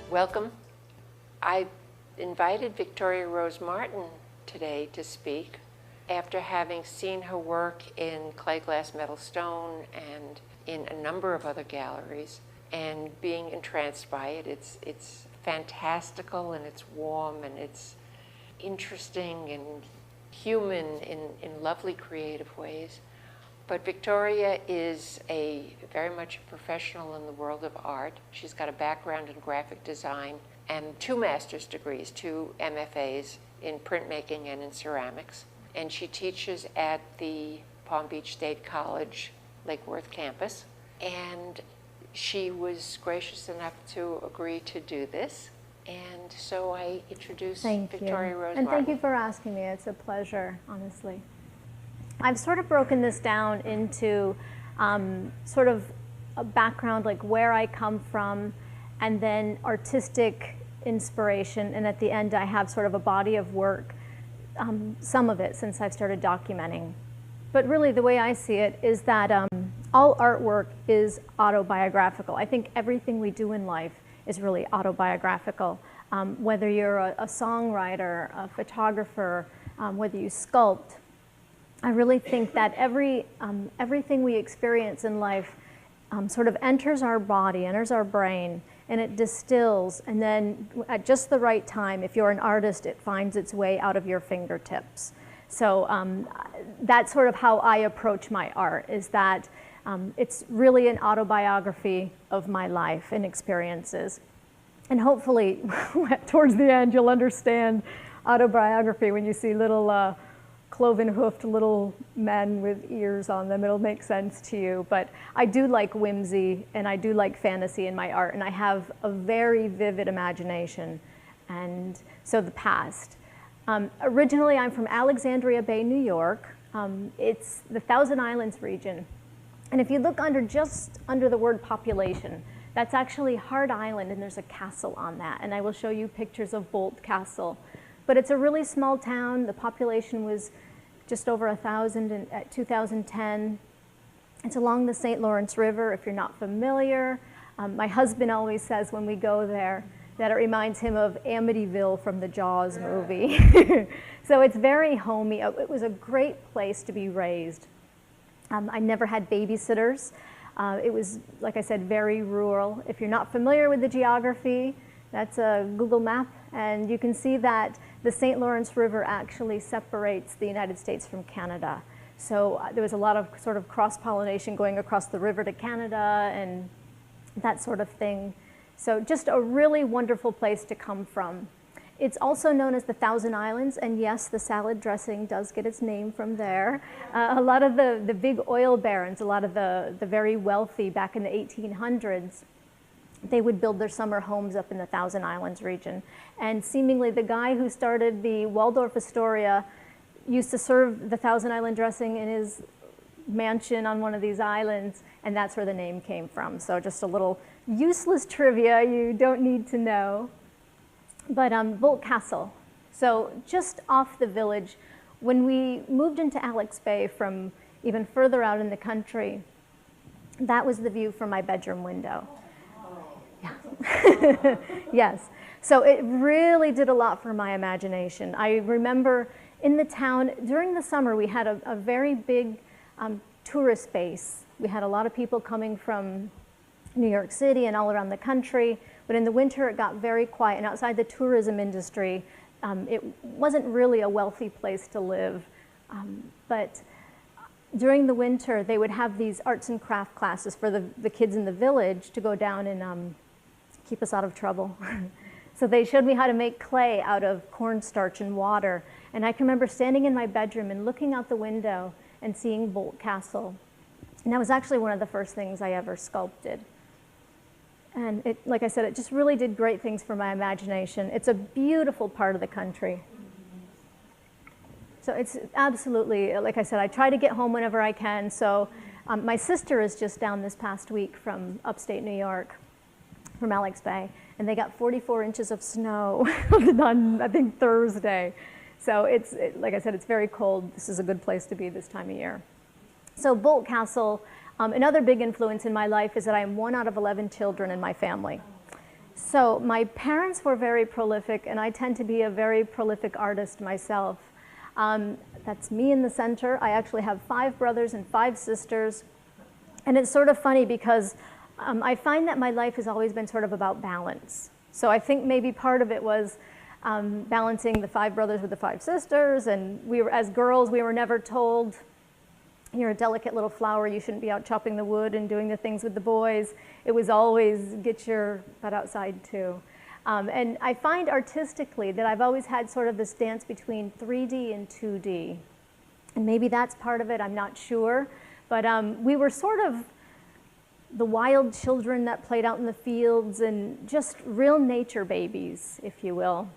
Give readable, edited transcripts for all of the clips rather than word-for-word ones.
Welcome. I invited Victoria Rose Martin today to speak after having seen her work in clay, glass, metal, stone, and in a number of other galleries, and being entranced by it. It's fantastical, and it's warm, and it's interesting and human in lovely creative ways. But Victoria is very much a professional in the world of art. She's got a background in graphic design and 2 master's degrees, 2 MFAs in printmaking and in ceramics. And she teaches at the Palm Beach State College, Lake Worth campus. And she was gracious enough to agree to do this. And so I introduce Victoria Rose Martin. And thank you for asking me. It's a pleasure, honestly. I've sort of broken this down into sort of a background, like where I come from, and then artistic inspiration, and at the end I have sort of a body of work, some of it since I've started documenting. But really the way I see it is that all artwork is autobiographical. I think everything we do in life is really autobiographical. Whether you're a songwriter, a photographer, whether you sculpt, I really think that everything we experience in life sort of enters our body, enters our brain, and it distills, and then at just the right time, if you're an artist, it finds its way out of your fingertips. So that's sort of how I approach my art, is that it's really an autobiography of my life and experiences. And hopefully, towards the end, you'll understand autobiography when you see little cloven-hoofed little men with ears on them. It'll make sense to you. But I do like whimsy, and I do like fantasy in my art, and I have a very vivid imagination. And so the past. Originally, I'm from Alexandria Bay, New York. It's the Thousand Islands region. And if you look just under the word population, that's actually Hard Island, and there's a castle on that. And I will show you pictures of Bolt Castle. But it's a really small town. The population was just over 1,000 at 2010. It's along the St. Lawrence River, if you're not familiar. My husband always says when we go there that it reminds him of Amityville from the Jaws movie. So it's very homey. It was a great place to be raised. I never had babysitters. It was, like I said, very rural. If you're not familiar with the geography, that's a Google map, and you can see that the St. Lawrence River actually separates the United States from Canada. So there was a lot of sort of cross-pollination going across the river to Canada and that sort of thing. So just a really wonderful place to come from. It's also known as the Thousand Islands, and yes, the salad dressing does get its name from there. A lot of the big oil barons, a lot of the very wealthy back in the 1800s, they would build their summer homes up in the Thousand Islands region. And seemingly the guy who started the Waldorf Astoria used to serve the Thousand Island dressing in his mansion on one of these islands, and that's where the name came from. So just a little useless trivia you don't need to know. But Bolt Castle, so just off the village, when we moved into Alex Bay from even further out in the country, that was the view from my bedroom window. Yeah. Yes. So it really did a lot for my imagination. I remember in the town, during the summer, we had a very big tourist base. We had a lot of people coming from New York City and all around the country. But in the winter, it got very quiet. And outside the tourism industry, it wasn't really a wealthy place to live. But during the winter, they would have these arts and craft classes for the kids in the village to go down and keep us out of trouble. So they showed me how to make clay out of cornstarch and water. And I can remember standing in my bedroom and looking out the window and seeing Bolt Castle. And that was actually one of the first things I ever sculpted. And it, like I said, it just really did great things for my imagination. It's a beautiful part of the country. So it's absolutely, like I said, I try to get home whenever I can. So my sister is just down this past week from upstate New York, from Alex Bay, and they got 44 inches of snow on, I think, Thursday. So like I said, it's very cold. This is a good place to be this time of year. So Bolt Castle, another big influence in my life is that I am 1 out of 11 children in my family. So my parents were very prolific, and I tend to be a very prolific artist myself. That's me in the center. I actually have 5 brothers and 5 sisters. And it's sort of funny because I find that my life has always been sort of about balance. So I think maybe part of it was balancing the 5 brothers with the 5 sisters. And we were, as girls, we were never told, you're a delicate little flower, you shouldn't be out chopping the wood and doing the things with the boys. It was always get your butt outside too. And I find artistically that I've always had sort of this dance between 3D and 2D. And maybe that's part of it, I'm not sure. But we were sort of the wild children that played out in the fields and just real nature babies, if you will.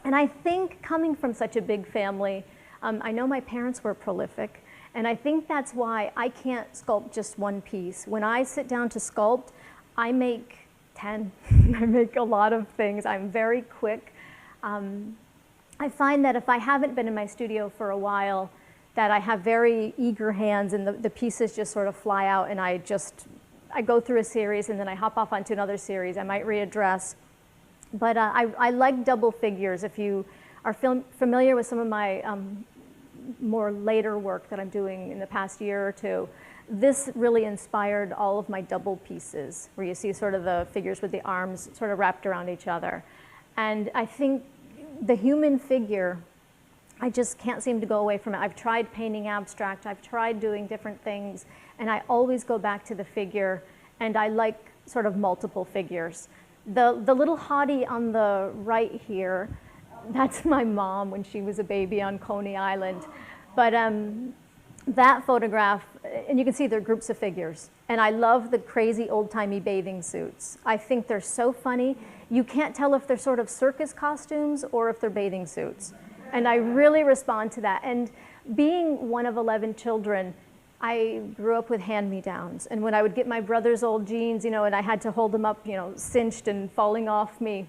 And I think coming from such a big family, I know my parents were prolific, and I think that's why I can't sculpt just one piece. When I sit down to sculpt, I make 10. I make a lot of things. I'm very quick. I find that if I haven't been in my studio for a while, that I have very eager hands and the pieces just sort of fly out, and I go through a series and then I hop off onto another series. I might readdress. But I like double figures. If you are familiar with some of my more later work that I'm doing in the past year or two, this really inspired all of my double pieces, where you see sort of the figures with the arms sort of wrapped around each other. And I think the human figure, I just can't seem to go away from it. I've tried painting abstract, I've tried doing different things, and I always go back to the figure, and I like sort of multiple figures. The little hottie on the right here, that's my mom when she was a baby on Coney Island. But that photograph, and you can see they're groups of figures. And I love the crazy old-timey bathing suits. I think they're so funny. You can't tell if they're sort of circus costumes or if they're bathing suits. And I really respond to that. And being 1 of 11 children, I grew up with hand-me-downs. And when I would get my brother's old jeans, and I had to hold them up, cinched and falling off me,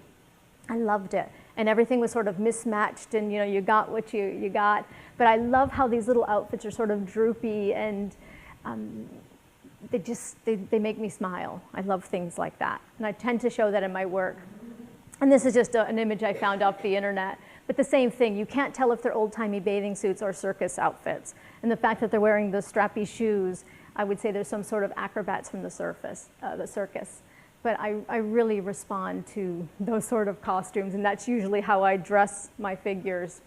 I loved it. And everything was sort of mismatched, and you got what you got. But I love how these little outfits are sort of droopy, and they make me smile. I love things like that. And I tend to show that in my work. And this is just an image I found off the internet. But the same thing, you can't tell if they're old-timey bathing suits or circus outfits. And the fact that they're wearing the strappy shoes, I would say there's some sort of acrobats from the circus. But I really respond to those sort of costumes, and that's usually how I dress my figures.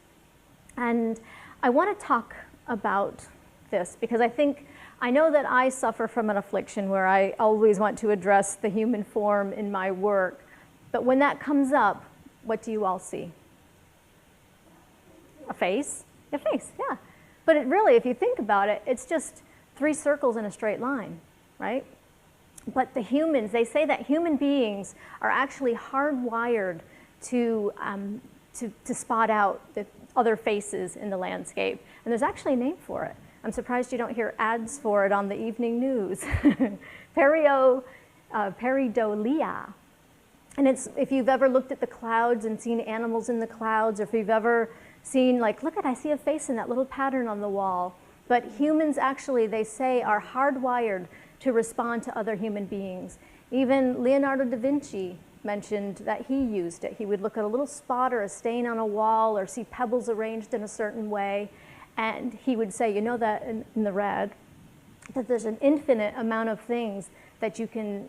And I want to talk about this because I know that I suffer from an affliction where I always want to address the human form in my work. But when that comes up, what do you all see? A face? A face, yeah. But it really, if you think about it, it's just 3 circles in a straight line, right? But the humans, they say that human beings are actually hardwired to spot out the other faces in the landscape. And there's actually a name for it. I'm surprised you don't hear ads for it on the evening news. Pareidolia. And it's, if you've ever looked at the clouds and seen animals in the clouds, or if you've ever seen, like, look I see a face in that little pattern on the wall. But humans actually, they say, are hardwired to respond to other human beings. Even Leonardo da Vinci mentioned that he used it. He would look at a little spot or a stain on a wall or see pebbles arranged in a certain way, and he would say, that in the red, that there's an infinite amount of things that you can,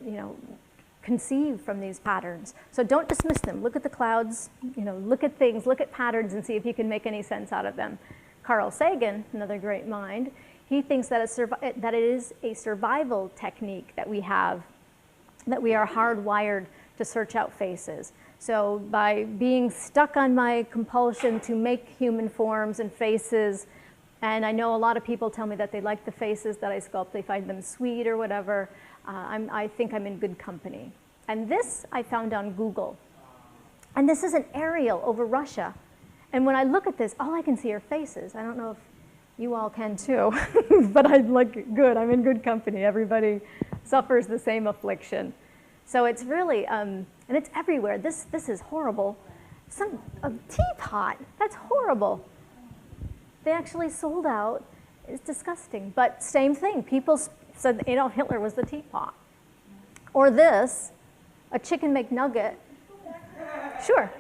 conceive from these patterns. So don't dismiss them. Look at the clouds, look at things, look at patterns and see if you can make any sense out of them. Carl Sagan, another great mind, he thinks that it is a survival technique that we have, that we are hardwired to search out faces. So by being stuck on my compulsion to make human forms and faces, and I know a lot of people tell me that they like the faces that I sculpt, they find them sweet or whatever, I think I'm in good company. And this I found on Google. And this is an aerial over Russia. And when I look at this, all I can see are faces. I don't know if you all can too, but I'm good. I'm in good company. Everybody suffers the same affliction. So it's really, and it's everywhere. This is horrible. A teapot. That's horrible. They actually sold out. It's disgusting. But same thing. People said Adolf Hitler was the teapot. Or this, a chicken McNugget. Sure.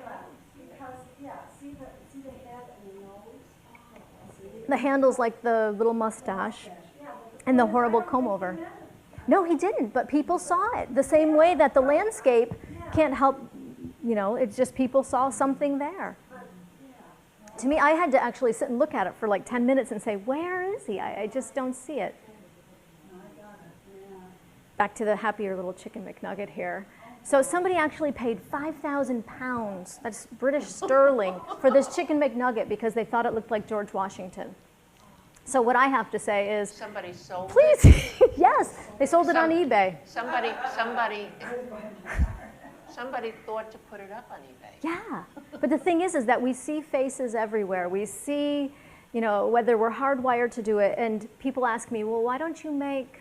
The handle's like the little mustache and the horrible comb over. No, he didn't, but people saw it. The same way that the landscape can't help, it's just people saw something there. To me, I had to actually sit and look at it for like 10 minutes and say, where is he? I just don't see it. Back to the happier little chicken McNugget here. So somebody actually paid 5,000 pounds, that's British sterling, for this chicken McNugget because they thought it looked like George Washington. So what I have to say is, somebody sold please, it. yes, they sold it on eBay. Somebody thought to put it up on eBay. Yeah, but the thing is that we see faces everywhere. We see, whether we're hardwired to do it, and people ask me, well, why don't you make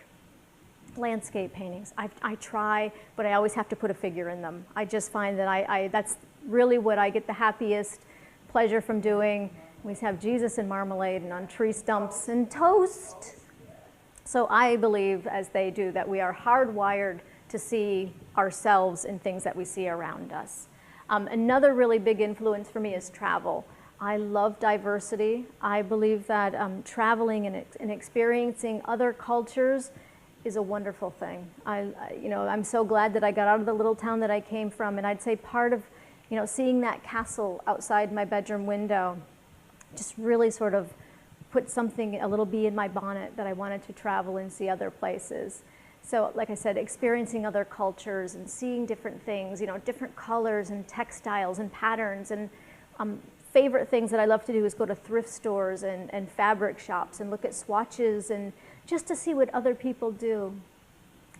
landscape paintings? I try, but I always have to put a figure in them. I just find that that's really what I get the happiest pleasure from doing. We have Jesus in marmalade and on tree stumps and toast. So I believe, as they do, that we are hardwired to see ourselves in things that we see around us. Another really big influence for me is travel. I love diversity. I believe that traveling and experiencing other cultures is a wonderful thing. I'm so glad that I got out of the little town that I came from, and I'd say part of, seeing that castle outside my bedroom window just really sort of put a little bee in my bonnet that I wanted to travel and see other places. So like I said, experiencing other cultures and seeing different things, different colors and textiles and patterns. And favorite things that I love to do is go to thrift stores and fabric shops and look at swatches and just to see what other people do.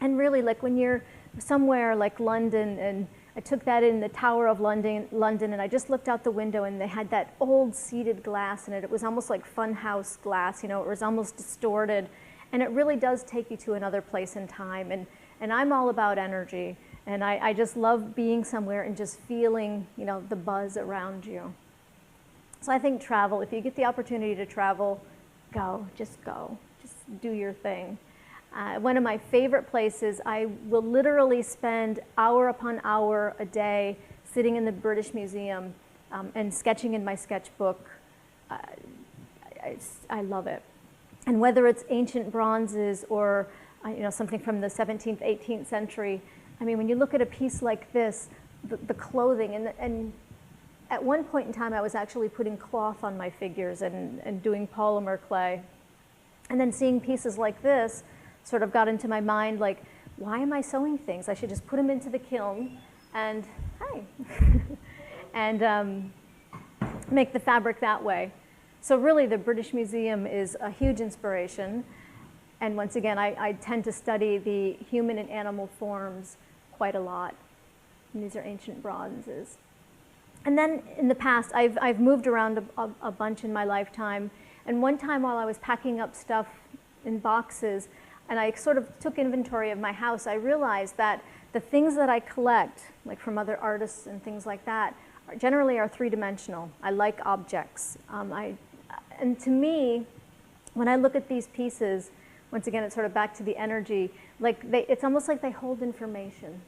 And really, like when you're somewhere like London, and I took that in the Tower of London, and I just looked out the window and they had that old seated glass in it. It was almost like funhouse glass, it was almost distorted. And it really does take you to another place in time. And I'm all about energy. And I just love being somewhere and just feeling, the buzz around you. So I think travel, if you get the opportunity to travel, go. Just do your thing. One of my favorite places, I will literally spend hour upon hour a day sitting in the British Museum and sketching in my sketchbook. I love it. And whether it's ancient bronzes or something from the 17th, 18th century, I mean, when you look at a piece like this, the clothing, and at one point in time, I was actually putting cloth on my figures and doing polymer clay. And then seeing pieces like this sort of got into my mind, like, why am I sewing things? I should just put them into the kiln and, and make the fabric that way. So really, the British Museum is a huge inspiration. And once again, I tend to study the human and animal forms quite a lot. And these are ancient bronzes. And then in the past, I've moved around a bunch in my lifetime. And one time while I was packing up stuff in boxes, and I sort of took inventory of my house, I realized that the things that I collect, like from other artists and things like that, generally are three-dimensional. I like objects. And to me, when I look at these pieces, once again, it's sort of back to the energy, like it's almost like they hold information.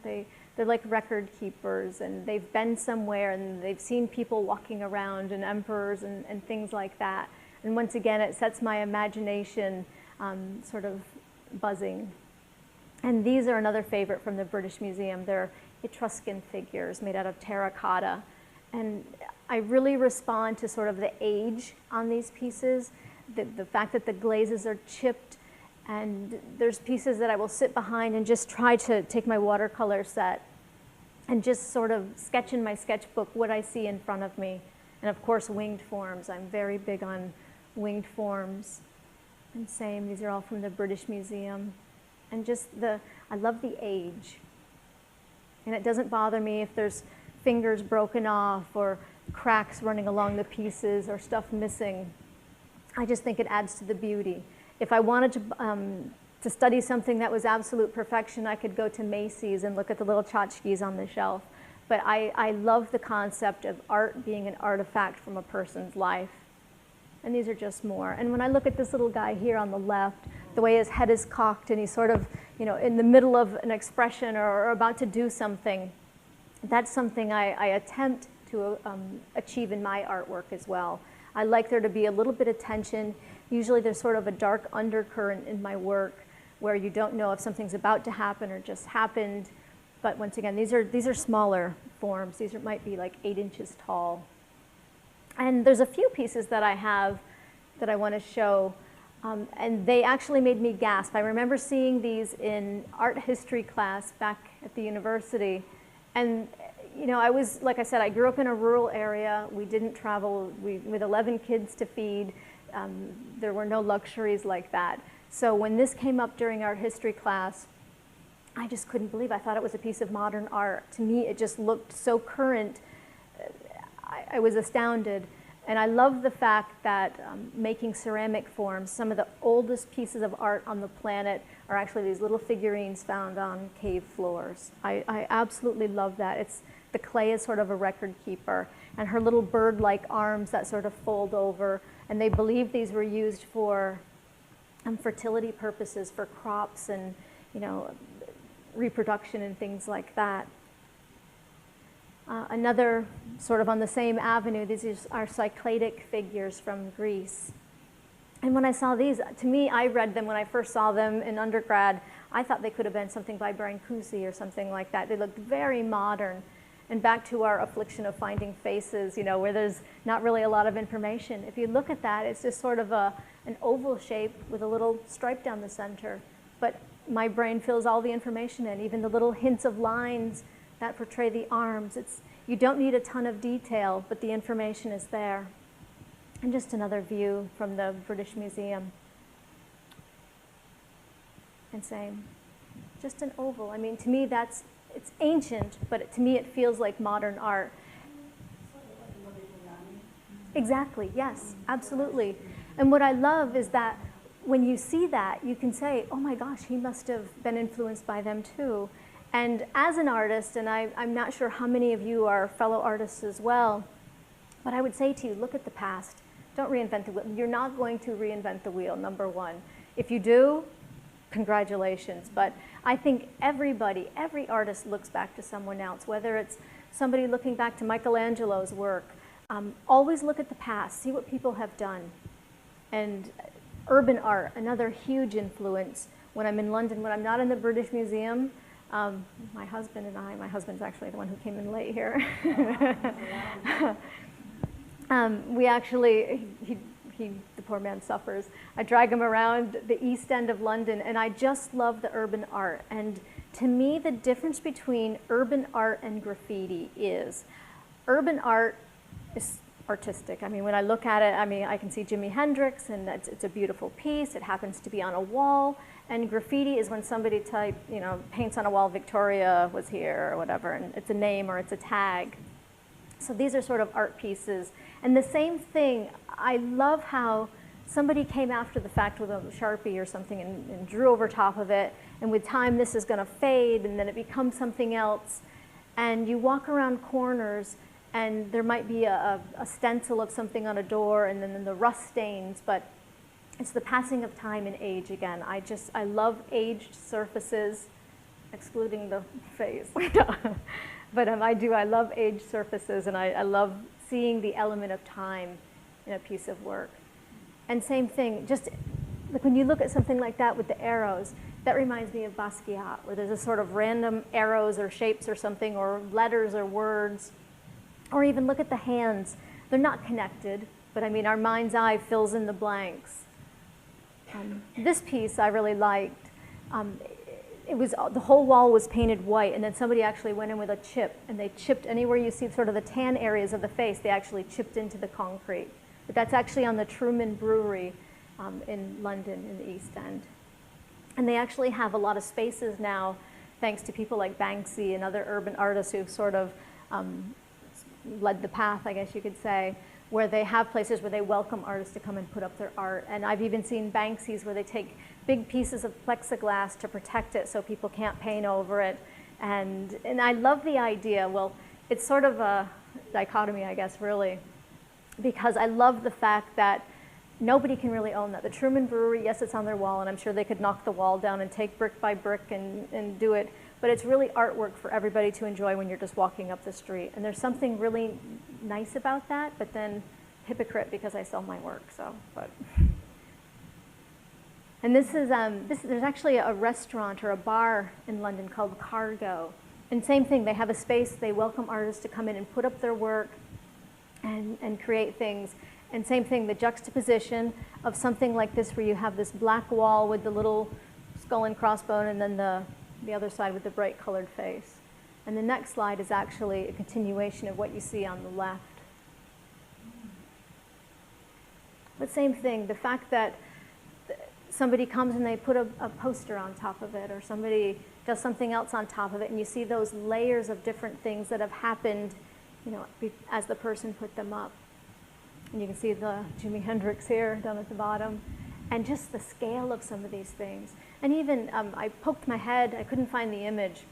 They're like record keepers, and they've been somewhere, and they've seen people walking around, and emperors and things like that. And once again, it sets my imagination sort of buzzing. And these are another favorite from the British Museum. They're Etruscan figures made out of terracotta. And I really respond to sort of the age on these pieces, the fact that the glazes are chipped, and there's pieces that I will sit behind and just try to take my watercolor set and just sort of sketch in my sketchbook what I see in front of me. And of course, winged forms. I'm very big on winged forms. And same, these are all from the British Museum. And just I love the age. And it doesn't bother me if there's fingers broken off or cracks running along the pieces or stuff missing. I just think it adds to the beauty. If I wanted to study something that was absolute perfection, I could go to Macy's and look at the little tchotchkes on the shelf. but I love the concept of art being an artifact from a person's life. And these are just more. And when I look at this little guy here on the left, the way his head is cocked and he's sort of, you know, in the middle of an expression or about to do something, that's something I attempt to achieve in my artwork as well. I like there to be a little bit of tension. Usually there's sort of a dark undercurrent in my work where you don't know if something's about to happen or just happened. But once again, these are smaller forms. These might be like 8 inches tall. And there's a few pieces that I have that I want to show, and they actually made me gasp. I remember seeing these in art history class back at the university, and you know, I was, like I said, I grew up in a rural area. We didn't travel, with 11 kids to feed. There were no luxuries like that. So when this came up during art history class, I just couldn't believe. I thought it was a piece of modern art. To me, it just looked so current. I was astounded. And I love the fact that making ceramic forms, some of the oldest pieces of art on the planet are actually these little figurines found on cave floors. I absolutely love that. The clay is sort of a record keeper, and her little bird-like arms that sort of fold over. And they believe these were used for fertility purposes, for crops and, you know, reproduction and things like that. Another sort of on the same avenue, these are Cycladic figures from Greece. And when I saw these, to me, I read them when I first saw them in undergrad. I thought they could have been something by Brancusi or something like that. They looked very modern. And back to our affliction of finding faces, you know, where there's not really a lot of information. If you look at that, it's just sort of an oval shape with a little stripe down the center. But my brain fills all the information in, even the little hints of lines that portray the arms. You don't need a ton of detail, but the information is there. And just another view from the British Museum. And same, just an oval. I mean, to me, it's ancient, but to me, it feels like modern art. Exactly, yes, absolutely. And what I love is that when you see that, you can say, oh my gosh, he must have been influenced by them too. And as an artist, and I'm not sure how many of you are fellow artists as well, but I would say to you, look at the past. Don't reinvent the wheel. You're not going to reinvent the wheel, number one. If you do, congratulations. But I think every artist looks back to someone else, whether it's somebody looking back to Michelangelo's work. Always look at the past, see what people have done. And urban art, another huge influence. When I'm in London, when I'm not in the British Museum, my husband and my husband's actually the one who came in late here. We actually, the poor man suffers. I drag him around the East End of London, and I just love the urban art. And to me, the difference between urban art and graffiti is urban art is artistic. I mean, when I look at it, I mean, I can see Jimi Hendrix, and it's a beautiful piece. It happens to be on a wall. And graffiti is when somebody paints on a wall, Victoria was here or whatever, and it's a name or it's a tag. So these are sort of art pieces. And the same thing, I love how somebody came after the fact with a Sharpie or something and drew over top of it. And with time, this is going to fade, and then it becomes something else. And you walk around corners, and there might be a stencil of something on a door, and then the rust stains. But it's the passing of time and age again. I love aged surfaces, excluding the face. But I love aged surfaces, and I love seeing the element of time in a piece of work. And same thing, just like when you look at something like that with the arrows, that reminds me of Basquiat, where there's a sort of random arrows or shapes or something, or letters or words. Or even look at the hands. They're not connected, but I mean, our mind's eye fills in the blanks. This piece I really liked. The whole wall was painted white, and then somebody actually went in with a chip, and they chipped anywhere you see sort of the tan areas of the face, they actually chipped into the concrete. But that's actually on the Truman Brewery in London, in the East End. And they actually have a lot of spaces now, thanks to people like Banksy and other urban artists who've sort of led the path, I guess you could say, where they have places where they welcome artists to come and put up their art. And I've even seen Banksy's where they take big pieces of plexiglass to protect it so people can't paint over it. And I love the idea, well, it's sort of a dichotomy, I guess, really, because I love the fact that nobody can really own that. The Truman Brewery, yes, it's on their wall, and I'm sure they could knock the wall down and take brick by brick and do it, but it's really artwork for everybody to enjoy when you're just walking up the street. And there's something really nice about that, but then hypocrite because I sell my work, so, but. And this is, there's actually a restaurant or a bar in London called Cargo. And same thing, they have a space, they welcome artists to come in and put up their work and create things. And same thing, the juxtaposition of something like this where you have this black wall with the little skull and crossbone and then the other side with the bright colored face. And the next slide is actually a continuation of what you see on the left. But same thing, the fact that somebody comes and they put a poster on top of it, or somebody does something else on top of it, and you see those layers of different things that have happened, you know, as the person put them up. And you can see the Jimi Hendrix here down at the bottom, and just the scale of some of these things. And even I poked my head, I couldn't find the image,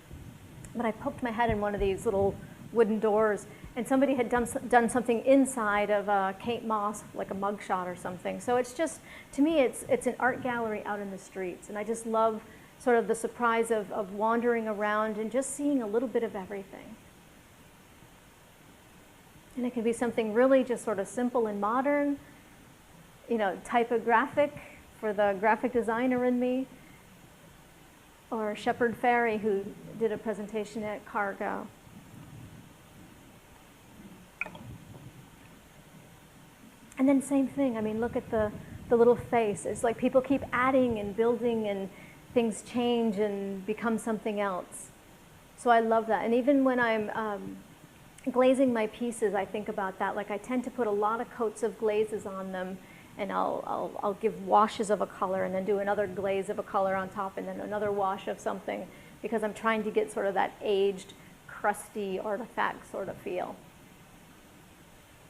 but I poked my head in one of these little wooden doors, and somebody had done something inside of Kate Moss, like a mugshot or something. So it's just, to me, it's an art gallery out in the streets, and I just love sort of the surprise of wandering around and just seeing a little bit of everything. And it can be something really just sort of simple and modern, you know, typographic for the graphic designer in me, or Shepard Fairey, who did a presentation at Cargo. And then same thing, I mean, look at the little face. It's like people keep adding and building and things change and become something else. So I love that. And even when I'm glazing my pieces, I think about that. Like I tend to put a lot of coats of glazes on them, and I'll give washes of a color and then do another glaze of a color on top and then another wash of something, because I'm trying to get sort of that aged, crusty artifact sort of feel.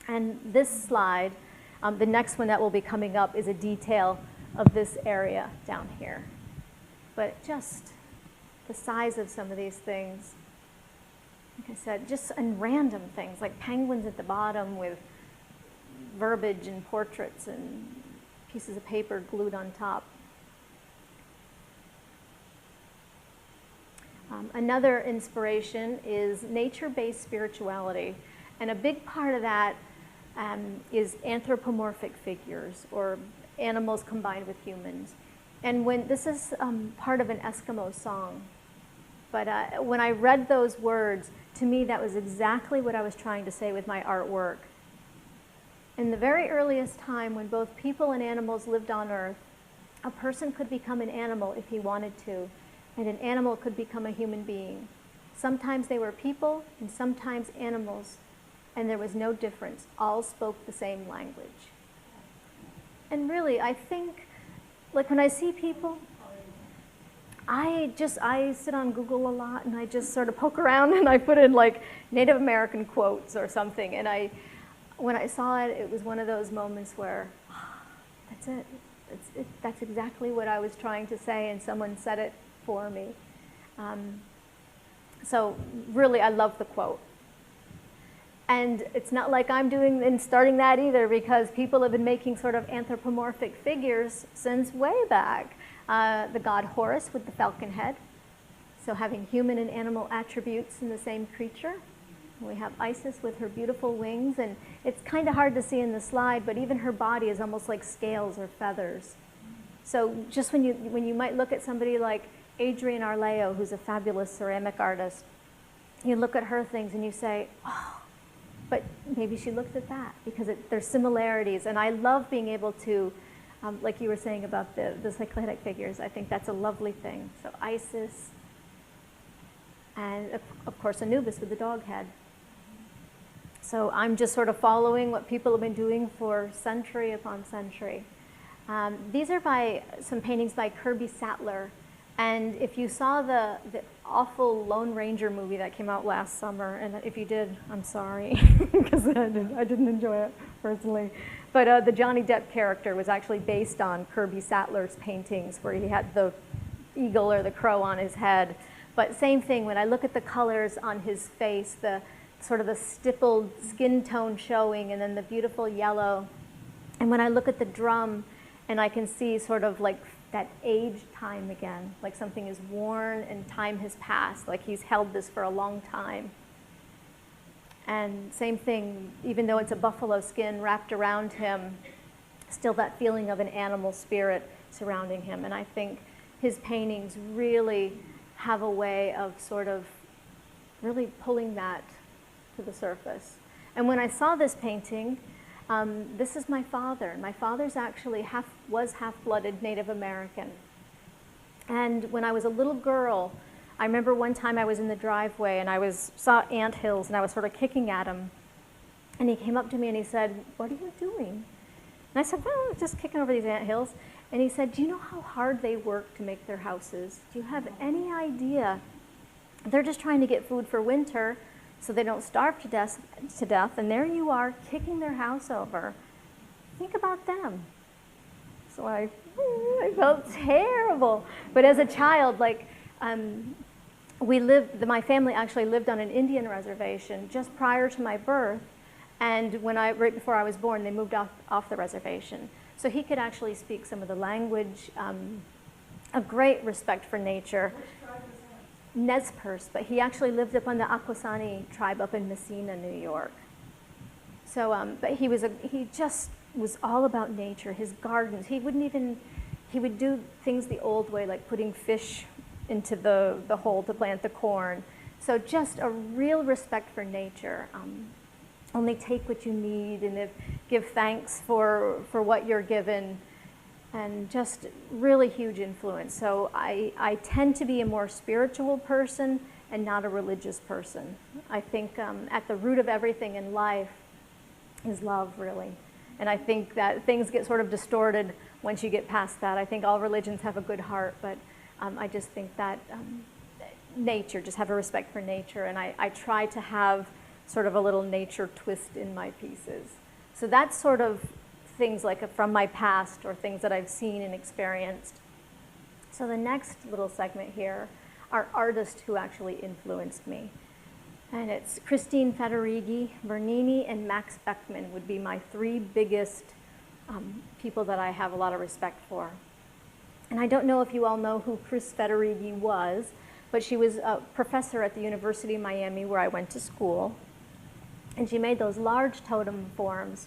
And this slide, the next one that will be coming up is a detail of this area down here. But just the size of some of these things, like I said, just and random things, like penguins at the bottom with verbiage and portraits and pieces of paper glued on top. Another inspiration is nature-based spirituality. And a big part of that is anthropomorphic figures, or animals combined with humans. And when this is part of an Eskimo song, but when I read those words, to me that was exactly what I was trying to say with my artwork. In the very earliest time when both people and animals lived on Earth, a person could become an animal if he wanted to, and an animal could become a human being. Sometimes they were people and sometimes animals, and there was no difference. All spoke the same language. And really, I think, like when I see people, I sit on Google a lot, and I just sort of poke around and I put in like Native American quotes or something. And when I saw it, it was one of those moments where, that's it. That's exactly what I was trying to say, and someone said it for me. So really, I love the quote. And it's not like I'm doing and starting that either, because people have been making sort of anthropomorphic figures since way back. The god Horus with the falcon head, so having human and animal attributes in the same creature. We have Isis with her beautiful wings, and it's kind of hard to see in the slide, but even her body is almost like scales or feathers. So just when you might look at somebody like Adrienne Arleo, who's a fabulous ceramic artist, you look at her things and you say, oh, but maybe she looked at that, because there's similarities. And I love being able to, like you were saying about the cyclic figures, I think that's a lovely thing. So Isis, and of course Anubis with the dog head. So I'm just sort of following what people have been doing for century upon century. These are by some paintings by Kirby Sattler. And if you saw the awful Lone Ranger movie that came out last summer, and if you did, I'm sorry, because I didn't enjoy it personally. But the Johnny Depp character was actually based on Kirby Sattler's paintings, where he had the eagle or the crow on his head. But same thing, when I look at the colors on his face, the sort of the stippled skin tone showing, and then the beautiful yellow. And when I look at the drum, and I can see sort of like that age time again, like something is worn and time has passed, like he's held this for a long time. And same thing, even though it's a buffalo skin wrapped around him, still that feeling of an animal spirit surrounding him. And I think his paintings really have a way of sort of really pulling that to the surface. And when I saw this painting, this is my father. My father's actually was half-blooded Native American. And when I was a little girl, I remember one time I was in the driveway and I saw anthills and I was sort of kicking at him. And he came up to me and he said, "What are you doing?" And I said, "Well, just kicking over these anthills." And he said, "Do you know how hard they work to make their houses? Do you have any idea? They're just trying to get food for winter so they don't starve to death, and there you are kicking their house over. Think about them." So I felt terrible. But as a child, like, my family actually lived on an Indian reservation just prior to my birth, and right before I was born, they moved off the reservation. So he could actually speak some of the language, a great respect for nature. Nez Perce, but he actually lived up on the Akwesasne tribe up in Messina, New York. So, but he just was all about nature, his gardens. He would do things the old way, like putting fish into the hole to plant the corn. So just a real respect for nature. Only take what you need and give thanks for what you're given. And just really huge influence. So I tend to be a more spiritual person and not a religious person. I think at the root of everything in life is love, really. And I think that things get sort of distorted once you get past that. I think all religions have a good heart, but I just think that nature, just have a respect for nature. And I try to have sort of a little nature twist in my pieces. So that's sort of things like from my past or things that I've seen and experienced. So the next little segment here are artists who actually influenced me. And it's Christine Federighi, Bernini, and Max Beckmann would be my three biggest people that I have a lot of respect for. And I don't know if you all know who Chris Federighi was, but she was a professor at the University of Miami where I went to school. And she made those large totem forms.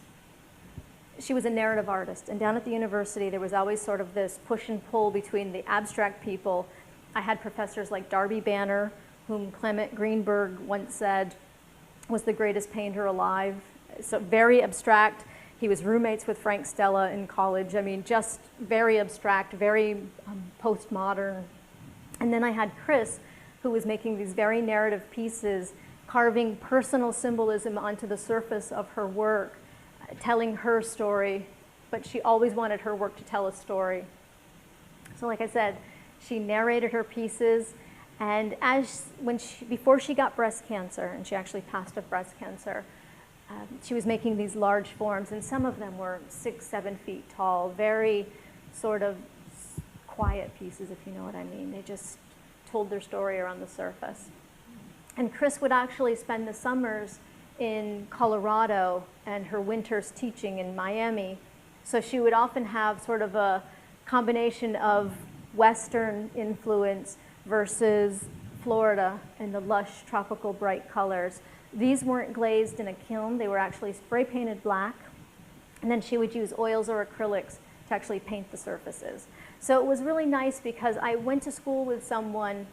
She was a narrative artist, and down at the university there was always sort of this push and pull between the abstract people. I had professors like Darby Banner, whom Clement Greenberg once said was the greatest painter alive. So very abstract. He was roommates with Frank Stella in college. I mean, just very abstract, very postmodern. And then I had Chris, who was making these very narrative pieces, carving personal symbolism onto the surface of her work, telling her story, but she always wanted her work to tell a story. So like I said, she narrated her pieces, and before she got breast cancer, and she actually passed of breast cancer, she was making these large forms, and some of them were 6, 7 feet tall, very sort of quiet pieces, if you know what I mean. They just told their story around the surface. And Chris would actually spend the summers in Colorado and her winters teaching in Miami. So she would often have sort of a combination of Western influence versus Florida and the lush, tropical, bright colors. These weren't glazed in a kiln. They were actually spray painted black. And then she would use oils or acrylics to actually paint the surfaces. So it was really nice because I went to school with someone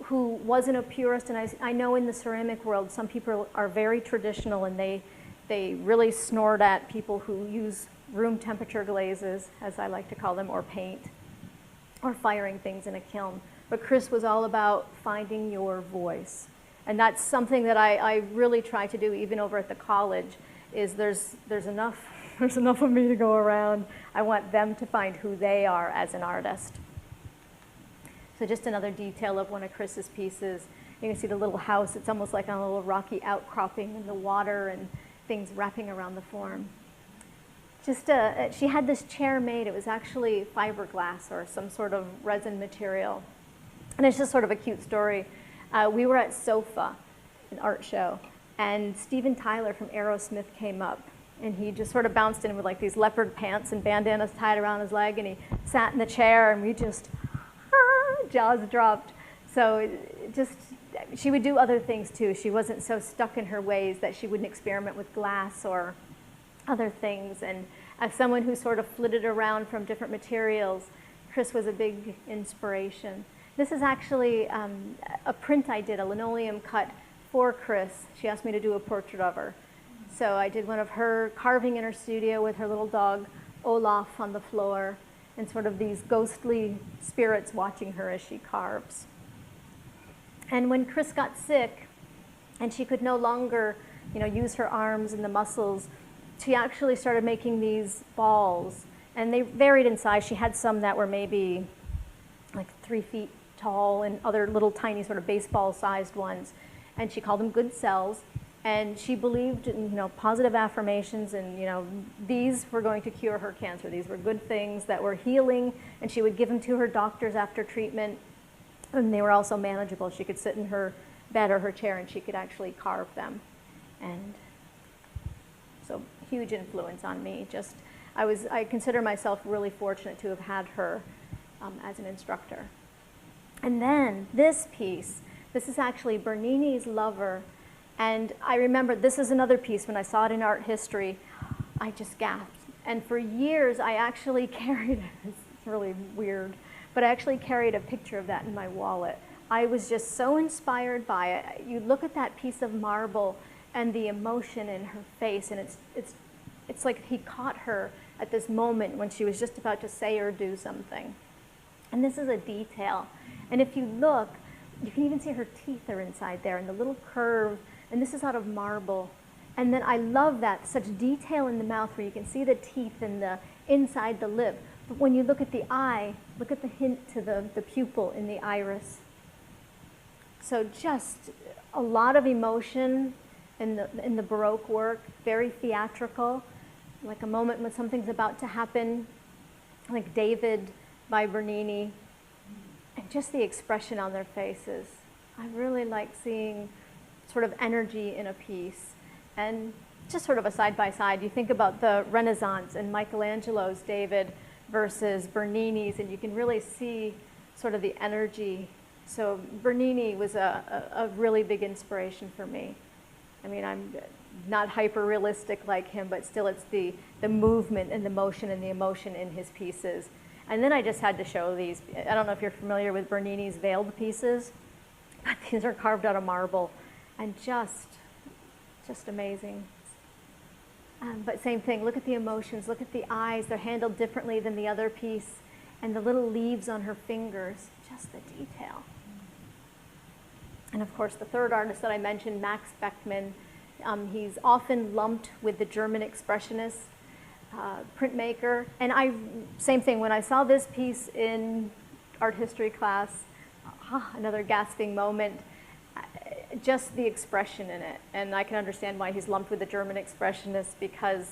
who wasn't a purist, and I know in the ceramic world some people are very traditional and they really snort at people who use room temperature glazes, as I like to call them, or paint, or firing things in a kiln. But Chris was all about finding your voice. And that's something that I really try to do even over at the college, is there's enough of me to go around. I want them to find who they are as an artist. So just another detail of one of Chris's pieces. You can see the little house. It's almost like on a little rocky outcropping in the water and things wrapping around the form. She had this chair made. It was actually fiberglass or some sort of resin material. And it's just sort of a cute story. We were at SOFA, an art show, and Steven Tyler from Aerosmith came up. And he just sort of bounced in with like these leopard pants and bandanas tied around his leg, and he sat in the chair, and we just, jaws dropped. So she would do other things too. She wasn't so stuck in her ways that she wouldn't experiment with glass or other things. And as someone who sort of flitted around from different materials, Chris was a big inspiration. This is actually a print I did, a linoleum cut for Chris. She asked me to do a portrait of her. So I did one of her carving in her studio with her little dog, Olaf, on the floor, and sort of these ghostly spirits watching her as she carves. And when Chris got sick, and she could no longer, use her arms and the muscles, she actually started making these balls. And they varied in size. She had some that were maybe like 3 feet tall, and other little tiny sort of baseball-sized ones. And she called them good cells. And she believed in, positive affirmations, and, these were going to cure her cancer. These were good things that were healing, and she would give them to her doctors after treatment, and they were also manageable. She could sit in her bed or her chair, and she could actually carve them. And so, huge influence on me. I consider myself really fortunate to have had her as an instructor. And then this piece, this is actually Bernini's Lover. And I remember, this is another piece, when I saw it in art history, I just gasped. And for years, I actually carried, it's really weird, but I actually carried a picture of that in my wallet. I was just so inspired by it. You look at that piece of marble and the emotion in her face, and it's like he caught her at this moment when she was just about to say or do something. And this is a detail. And if you look, you can even see her teeth are inside there, and the little curve. And this is out of marble. And then I love that, such detail in the mouth where you can see the teeth and the inside the lip. But when you look at the eye, look at the hint to the pupil in the iris. So just a lot of emotion in the Baroque work, very theatrical, like a moment when something's about to happen, like David by Bernini, and just the expression on their faces. I really like seeing sort of energy in a piece. And just sort of a side-by-side, you think about the Renaissance and Michelangelo's David versus Bernini's, and you can really see sort of the energy. So Bernini was a really big inspiration for me. I mean, I'm not hyper-realistic like him, but still it's the movement and the motion and the emotion in his pieces. And then I just had to show these. I don't know if you're familiar with Bernini's veiled pieces, but these are carved out of marble. And just amazing. But same thing, look at the emotions, look at the eyes. They're handled differently than the other piece. And the little leaves on her fingers, just the detail. And of course, the third artist that I mentioned, Max Beckmann, he's often lumped with the German expressionist printmaker. And same thing, when I saw this piece in art history class, another gasping moment. Just the expression in it. And I can understand why he's lumped with the German expressionists, because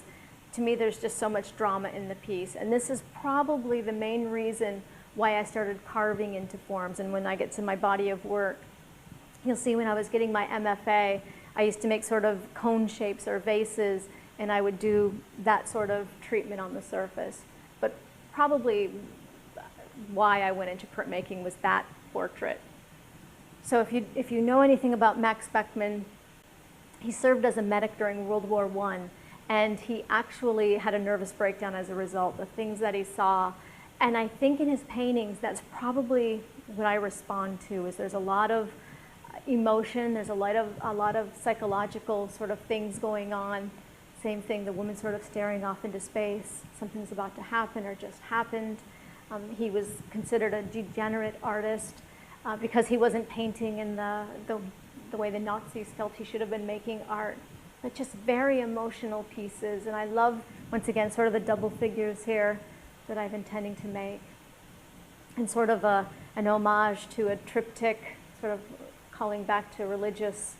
to me there's just so much drama in the piece. And this is probably the main reason why I started carving into forms. And when I get to my body of work, you'll see when I was getting my MFA, I used to make sort of cone shapes or vases, and I would do that sort of treatment on the surface. But probably why I went into printmaking was that portrait. So if you know anything about Max Beckmann, he served as a medic during World War I, and he actually had a nervous breakdown as a result, the things that he saw. And I think in his paintings, that's probably what I respond to, is there's a lot of emotion, there's a lot of psychological sort of things going on. Same thing, the woman sort of staring off into space, something's about to happen or just happened. He was considered a degenerate artist. Because he wasn't painting in the way the Nazis felt he should have been making art. But just very emotional pieces. And I love, once again, sort of the double figures here that I've intending to make. And sort of an homage to a triptych, sort of calling back to religious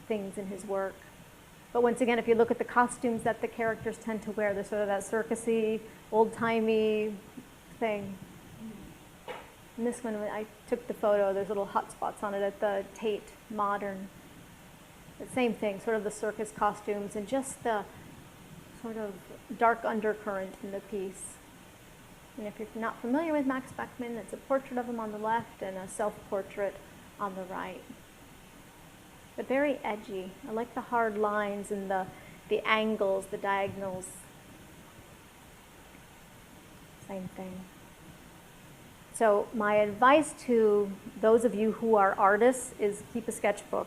things in his work. But once again, if you look at the costumes that the characters tend to wear, they're sort of that circusy, old-timey thing. And this one, I took the photo, there's little hot spots on it at the Tate Modern. The same thing, sort of the circus costumes and just the sort of dark undercurrent in the piece. And if you're not familiar with Max Beckmann, it's a portrait of him on the left and a self-portrait on the right. But very edgy. I like the hard lines and the angles, the diagonals. Same thing. So my advice to those of you who are artists is keep a sketchbook.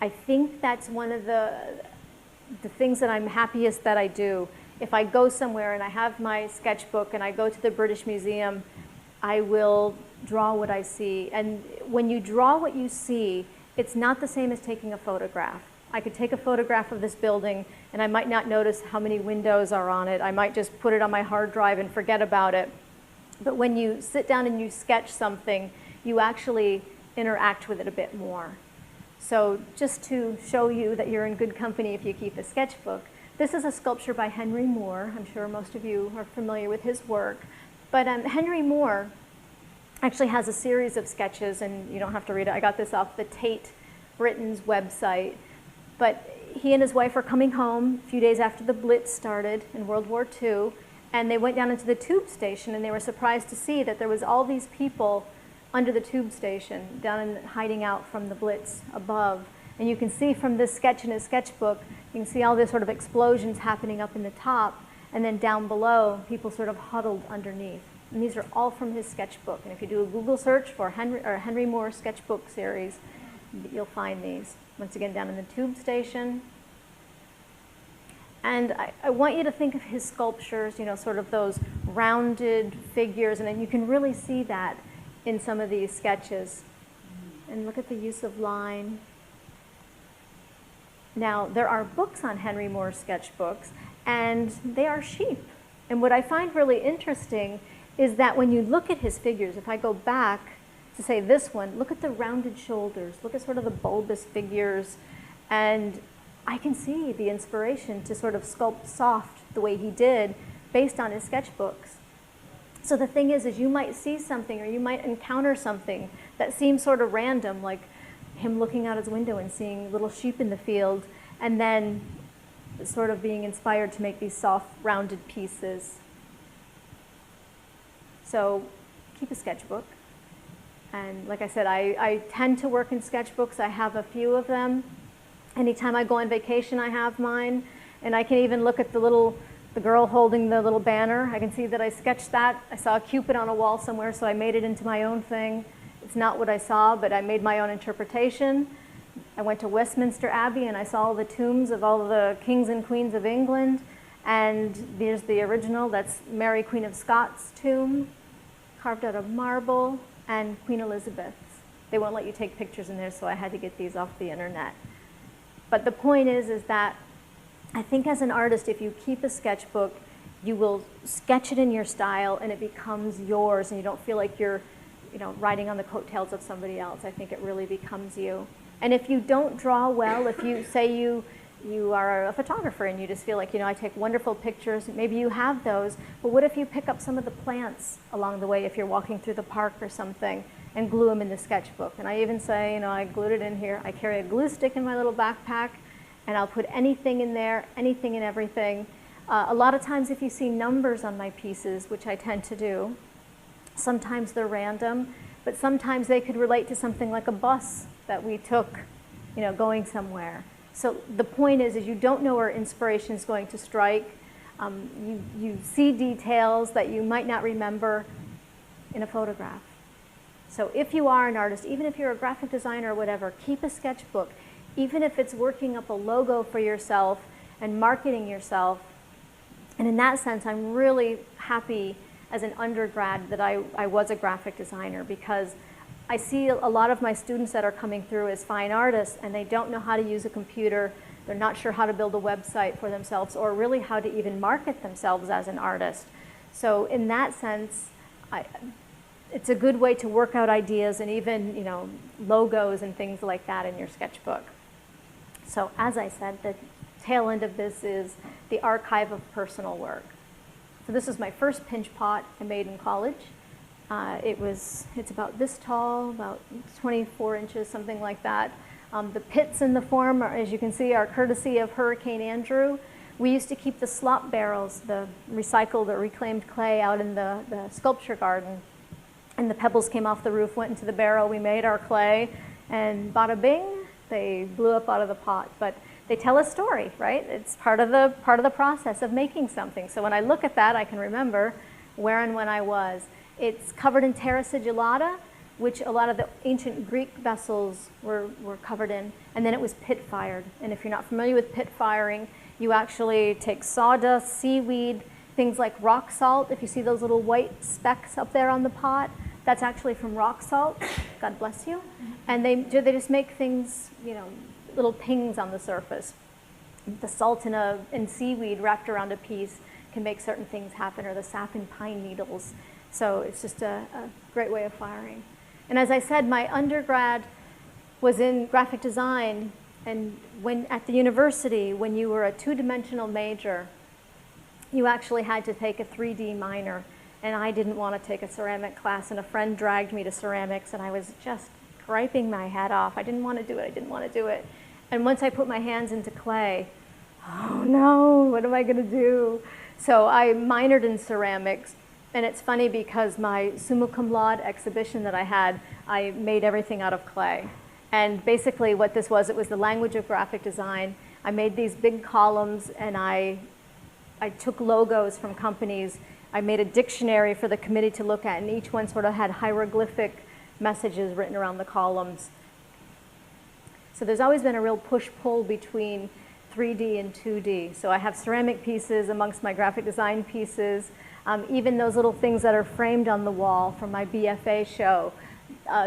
I think that's one of the things that I'm happiest that I do. If I go somewhere and I have my sketchbook and I go to the British Museum, I will draw what I see. And when you draw what you see, it's not the same as taking a photograph. I could take a photograph of this building and I might not notice how many windows are on it. I might just put it on my hard drive and forget about it. But when you sit down and you sketch something, you actually interact with it a bit more. So just to show you that you're in good company if you keep a sketchbook, this is a sculpture by Henry Moore. I'm sure most of you are familiar with his work. But Henry Moore actually has a series of sketches, and you don't have to read it. I got this off the Tate Britain's website. But he and his wife are coming home a few days after the Blitz started in World War II, and they went down into the tube station, and they were surprised to see that there was all these people under the tube station, down and hiding out from the Blitz above. And you can see from this sketch in his sketchbook, you can see all these sort of explosions happening up in the top, and then down below, people sort of huddled underneath. And these are all from his sketchbook. And if you do a Google search for Henry Moore sketchbook series, you'll find these. Once again, down in the tube station. And I want you to think of his sculptures, you know, sort of those rounded figures, and then you can really see that in some of these sketches. And look at the use of line. Now, there are books on Henry Moore's sketchbooks, and they are sheep. And what I find really interesting is that when you look at his figures, if I go back to say this one, look at the rounded shoulders, look at sort of the bulbous figures, and I can see the inspiration to sort of sculpt soft the way he did based on his sketchbooks. So the thing is you might see something or you might encounter something that seems sort of random, like him looking out his window and seeing little sheep in the field, and then sort of being inspired to make these soft, rounded pieces. So keep a sketchbook. And like I said, I tend to work in sketchbooks. I have a few of them. Anytime I go on vacation, I have mine. And I can even look at the girl holding the little banner. I can see that I sketched that. I saw a Cupid on a wall somewhere, so I made it into my own thing. It's not what I saw, but I made my own interpretation. I went to Westminster Abbey and I saw all the tombs of all the kings and queens of England. And there's the original, that's Mary, Queen of Scots' tomb, carved out of marble, and Queen Elizabeth's. They won't let you take pictures in there, so I had to get these off the internet. But the point is that I think as an artist, if you keep a sketchbook, you will sketch it in your style and it becomes yours, and you don't feel like you're, you know, riding on the coattails of somebody else. I think it really becomes you. And if you don't draw well, if you say you are a photographer and you just feel like, you know, I take wonderful pictures, maybe you have those, but what if you pick up some of the plants along the way if you're walking through the park or something and glue them in the sketchbook? And I even say, you know, I glued it in here. I carry a glue stick in my little backpack, and I'll put anything in there, anything and everything. A lot of times if you see numbers on my pieces, which I tend to do, sometimes they're random, but sometimes they could relate to something like a bus that we took, you know, going somewhere. So the point is you don't know where inspiration is going to strike. You see details that you might not remember in a photograph. So if you are an artist, even if you're a graphic designer or whatever, keep a sketchbook. Even if it's working up a logo for yourself and marketing yourself. And in that sense, I'm really happy as an undergrad that I was a graphic designer, because I see a lot of my students that are coming through as fine artists, and they don't know how to use a computer. They're not sure how to build a website for themselves, or really how to even market themselves as an artist. So in that sense, it's a good way to work out ideas and even, you know, logos and things like that in your sketchbook. So as I said, the tail end of this is the archive of personal work. So this is my first pinch pot I made in college. It's about this tall, about 24 inches, something like that. The pits in the form, as you can see, are courtesy of Hurricane Andrew. We used to keep the slop barrels, the recycled or reclaimed clay, out in the sculpture garden. And the pebbles came off the roof, went into the barrel, we made our clay, and bada bing, they blew up out of the pot. But they tell a story, right? It's part of the process of making something. So when I look at that, I can remember where and when I was. It's covered in terra sigillata, which a lot of the ancient Greek vessels were covered in, and then it was pit fired. And if you're not familiar with pit firing, you actually take sawdust, seaweed, things like rock salt. If you see those little white specks up there on the pot, that's actually from rock salt. God bless you. And they just make things, you know, little pings on the surface. The salt and seaweed wrapped around a piece can make certain things happen, or the sap in pine needles. So it's just a great way of firing. And as I said, my undergrad was in graphic design, and when at the university, when you were a two-dimensional major, you actually had to take a 3D minor. And I didn't want to take a ceramic class, and a friend dragged me to ceramics, and I was just griping my head off. I didn't want to do it, I didn't want to do it. And once I put my hands into clay, oh no, what am I going to do? So I minored in ceramics, and it's funny because my summa cum laude exhibition that I had, I made everything out of clay. And basically what this was, it was the language of graphic design. I made these big columns, and I took logos from companies. I made a dictionary for the committee to look at, and each one sort of had hieroglyphic messages written around the columns. So there's always been a real push-pull between 3D and 2D. So I have ceramic pieces amongst my graphic design pieces. Even those little things that are framed on the wall from my BFA show,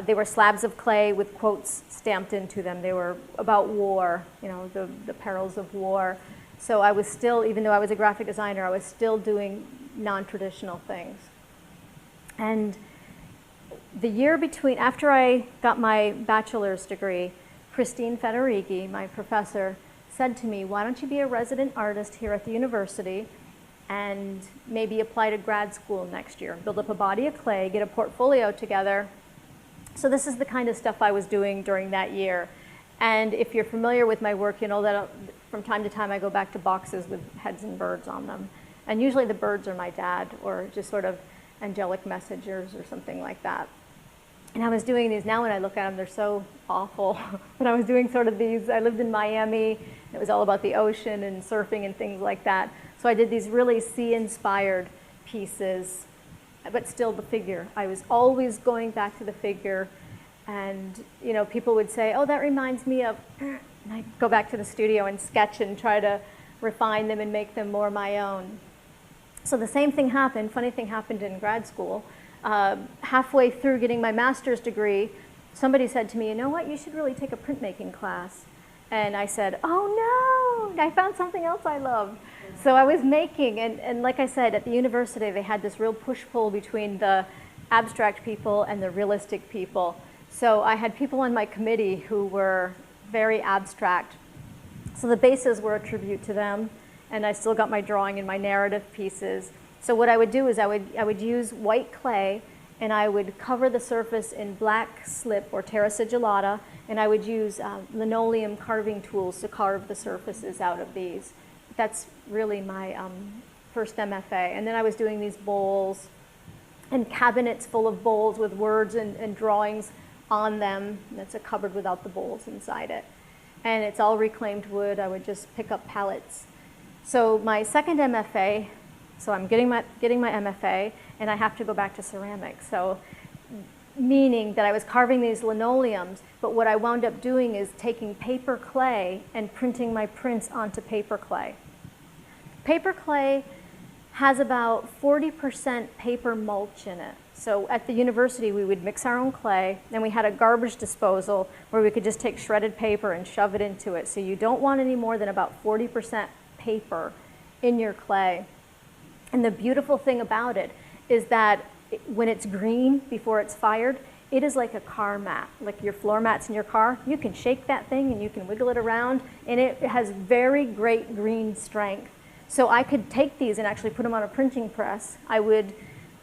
they were slabs of clay with quotes stamped into them. They were about war, you know, the perils of war. So I was still, even though I was a graphic designer, I was still doing non-traditional things. And the year between, after I got my bachelor's degree, Christine Federighi, my professor, said to me, why don't you be a resident artist here at the university and maybe apply to grad school next year, build up a body of clay, get a portfolio together. So this is the kind of stuff I was doing during that year. And if you're familiar with my work, you know that from time to time I go back to boxes with heads and birds on them. And usually the birds are my dad, or just sort of angelic messengers or something like that. And I was doing these, now when I look at them, they're so awful. But I was doing sort of these, I lived in Miami, it was all about the ocean and surfing and things like that. So I did these really sea-inspired pieces, but still the figure. I was always going back to the figure, and you know, people would say, oh, that reminds me of, and I'd go back to the studio and sketch and try to refine them and make them more my own. So the same thing happened, funny thing happened in grad school. Halfway through getting my master's degree, somebody said to me, you know what, you should really take a printmaking class. And I said, oh no, I found something else I love. So I was making, and like I said, at the university they had this real push-pull between the abstract people and the realistic people. So I had people on my committee who were very abstract. So the bases were a tribute to them, and I still got my drawing and my narrative pieces. So what I would do is I would use white clay, and I would cover the surface in black slip or terra sigillata, and I would use linoleum carving tools to carve the surfaces out of these. That's really my first MFA. And then I was doing these bowls and cabinets full of bowls with words and drawings on them. That's a cupboard without the bowls inside it. And it's all reclaimed wood. I would just pick up pallets. So my second MFA, so I'm getting my MFA, and I have to go back to ceramics. So meaning that I was carving these linoleums, but what I wound up doing is taking paper clay and printing my prints onto paper clay. Paper clay has about 40% paper mulch in it. So at the university, we would mix our own clay, and we had a garbage disposal where we could just take shredded paper and shove it into it. So you don't want any more than about 40% paper in your clay. And the beautiful thing about it is that when it's green before it's fired, it is like a car mat, like your floor mats in your car. You can shake that thing and you can wiggle it around, and it has very great green strength. So I could take these and actually put them on a printing press. I would